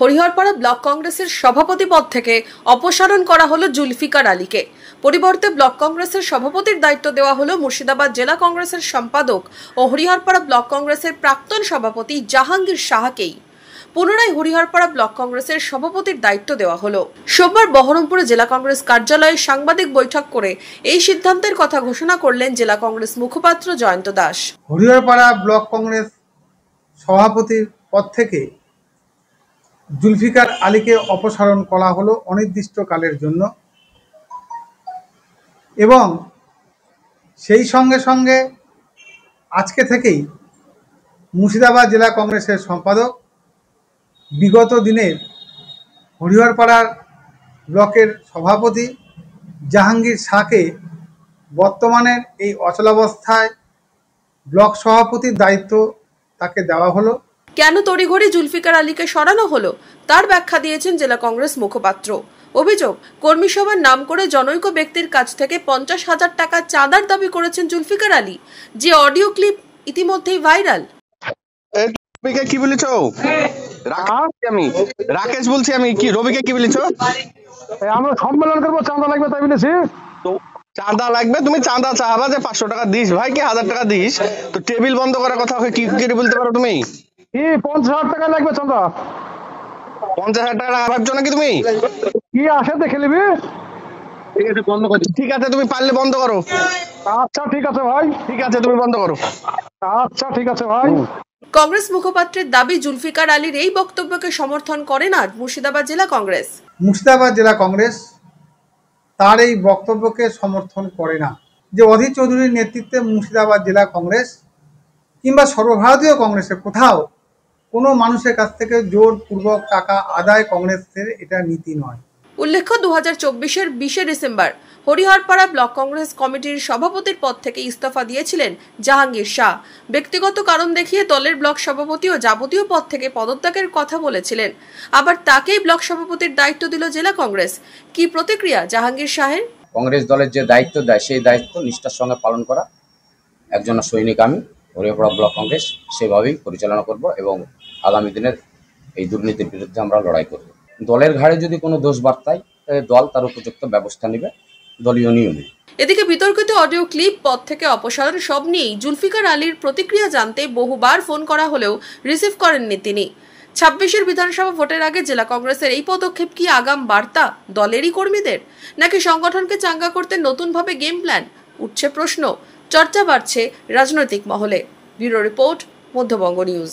Hariharpara block কংগ্রেসের সভাপতি পদ থেকে অপসারণ করা হলো জুলফিকার আলীকে। পরিবর্তে ব্লক কংগ্রেসের সভাপতির দায়িত্ব দেওয়া হলো মুর্শিদাবাদ জেলা কংগ্রেসের সম্পাদক ও হরিহরপাড়া ব্লক কংগ্রেসের প্রাক্তন সভাপতি জাহাঙ্গীর সাহাকেই। পুনরায় হরিহরপাড়া ব্লক কংগ্রেসের সভাপতির দায়িত্ব দেওয়া হলো। সোমবার বহরমপুরে জেলা কংগ্রেস কার্যালয়ে সাংবাদিক বৈঠক করে এই সিদ্ধান্তের কথা ঘোষণা করলেন জেলা কংগ্রেস মুখপাত্র জয়ন্ত দাস। হরিহরপাড়া ব্লক কংগ্রেস সভাপতির পদ থেকে জুলফিকার আলীকে অপসারণ করা হলো অনির্দিষ্টকালের জন্য এবং সেই সঙ্গে সঙ্গে আজকে থেকেই মুর্শিদাবাদ জেলা কংগ্রেসের সম্পাদক বিগত দিনের হরিহরপাড়ার ব্লকের সভাপতি জাহাঙ্গীর শাহকে বর্তমানের এই অচলাবস্থায় ব্লক সভাপতির দায়িত্ব তাকে দেওয়া হলো। কেন তড়িঘড়ি জুলফিকার আলীকে সরানো হলো তার ব্যাখ্যা দিয়েছেন জেলা কংগ্রেস মুখপাত্র। অভিযোগ, কর্মী সভার নাম করে জনৈক ব্যক্তির কাছ থেকে 50,000 টাকা চাঁদার দাবি করেছেন জুলফিকার আলী, যে অডিও ক্লিপ ইতিমধ্যেই ভাইরাল। কি বলেছো? আমি রাকেশ বলছি। আমি কি রবিকে কি বলেছো? আমরা সম্মেলন করবো, চাঁদা লাগবে তাই বলেছি। তো চাঁদা লাগবে, তুমি চাঁদা চাহাবা যে 500 টাকা দিস ভাই কি 1000 টাকা দিস, তো টেবিল বন্ধ করার কথা কি করে বলতে পারো তুমি? কি 50,000 টাকা লাগবে চাঁদা? 50,000 টাকা ভাবছো নাকি তুমি? কি আসে দেখে নিবি। ঠিক আছে বন্ধ করো। ঠিক আছে তুমি পারলে বন্ধ করো। আচ্ছা ঠিক আছে ভাই। ঠিক আছে তুমি বন্ধ করো। আচ্ছা ঠিক আছে ভাই। কংগ্রেস মুখপাত্রের দাবি, জুলফিকার আলীর এই বক্তব্যকে সমর্থন করে না মুর্শিদাবাদ জেলা কংগ্রেস। মুর্শিদাবাদ জেলা কংগ্রেস তার এই বক্তব্যকে সমর্থন করে না। যে অধীর চৌধুরীর নেতৃত্বে মুর্শিদাবাদ জেলা কংগ্রেস কিংবা সর্বভারতীয় কংগ্রেসে কোথাও কোনো মানুষের কাছ থেকে জোরপূর্বক টাকা আদায় কংগ্রেসের এটা নীতি নয়। উল্লেখ্য, 2024-এর 20 ডিসেম্বর হরিহরপাড়া ব্লক কংগ্রেস কমিটির সভাপতির পদ থেকে ইস্তফা দিয়েছিলেন জাহাঙ্গীর শাহ। ব্যক্তিগত কারণ দেখিয়ে দলের ব্লক সভাপতি ও যাবতীয় পদ থেকে পদত্যাগের কথা বলেছিলেন। আবার তাকেই ব্লক সভাপতির দায়িত্ব দিল জেলা কংগ্রেস। কি প্রতিক্রিয়া জাহাঙ্গীর শাহের? কংগ্রেস দলের যে দায়িত্ব দেয় সেই দায়িত্ব নিষ্ঠার সঙ্গে পালন করা একজন সৈনিক আমি হরিহরপাড়া ব্লক কংগ্রেস সেভাবেই পরিচালনা করব এবং আগামী দিনের এই দুর্নীতির বিরুদ্ধে আমরা লড়াই করব। দলের ঘাড়ে যদি কোনো দোষ বার্তায় দল তার উপযুক্ত ব্যবস্থা নেবে দলীয় নিয়মে। এদিকে বিতর্কিত অডিও ক্লিপ, পদ থেকে অপসারণ সব নিয়েই জুলফিকার আলীর প্রতিক্রিয়া জানতে বহুবার ফোন করা হলেও রিসিভ করেননি তিনি। 26-এর বিধানসভা ভোটের আগে জেলা কংগ্রেসের এই পদক্ষেপ কি আগাম বার্তা দলেরই কর্মীদের, নাকি সংগঠনকে চাঙ্গা করতে নতুনভাবে গেম প্ল্যান? উঠছে প্রশ্ন, চর্চা বাড়ছে রাজনৈতিক মহলে। Bureau report, Madhyabanga news.